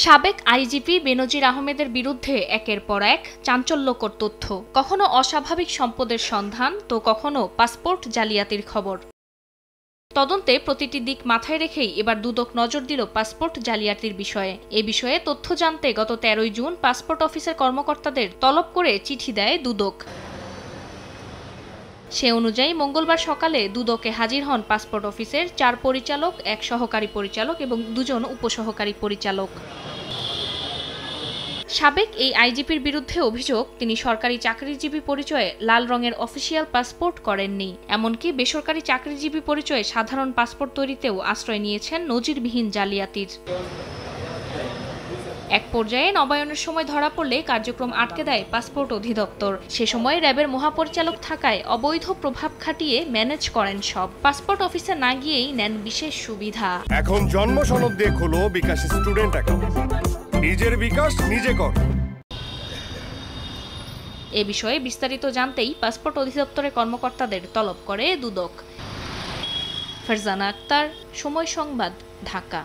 সাবেক আইজিপি বেনজির আহমেদের বিরুদ্ধে একের পর এক চাঞ্চল্যকর তথ্য, কখনো অস্বাভাবিক সম্পদের সন্ধান তো কখনো পাসপোর্ট জালিয়াতির খবর। তদন্তে প্রতিটি দিক মাথায় রেখেই এবার দুদক নজর দিল পাসপোর্ট জালিয়াতির বিষয়ে। এ বিষয়ে তথ্য জানতে গত 13 জুন পাসপোর্ট অফিসের কর্মকর্তাদের তলব করে চিঠি দেয় দুদক। সে অনুযায়ী মঙ্গলবার সকালে দুদকে হাজির হন পাসপোর্ট অফিসের 4 পরিচালক, 1 সহকারী পরিচালক এবং 2 জন উপসহকারী পরিচালক। সাবেক এই আইজিপির বিরুদ্ধে অভিযোগ, তিনি সরকারি চাকরিজীবী পরিচয়ে লাল রঙের অফিসিয়াল পাসপোর্ট করেননি, এমনকি বেসরকারি চাকরিজীবী পরিচয়ে সাধারণ পাসপোর্ট তৈরিতেও আশ্রয় নিয়েছেন নজিরবিহীন জালিয়াতির। এক পর্যায়ে নবায়নের সময় ধরা পড়লে কার্যক্রম আটকে দেয় পাসপোর্ট অধিদপ্তর। সে সময় র্যাবের মহাপরিচালক থাকায় অবৈধ প্রভাব খাটিয়ে ম্যানেজ করেন সব। পাসপোর্ট অফিসে না গিয়েই নেন বিশেষ সুবিধা। এখন জন্ম সনদ দিয়ে খোলো বিকাশ স্টুডেন্ট অ্যাকাউন্ট, নিজের বিকাশ নিজে কর। এ বিষয়ে বিস্তারিত জানতেই পাসপোর্ট অধিদপ্তরের কর্মকর্তাদের তলব করে দুদক। ফারজানা আক্তার, সময় সংবাদ, ঢাকা।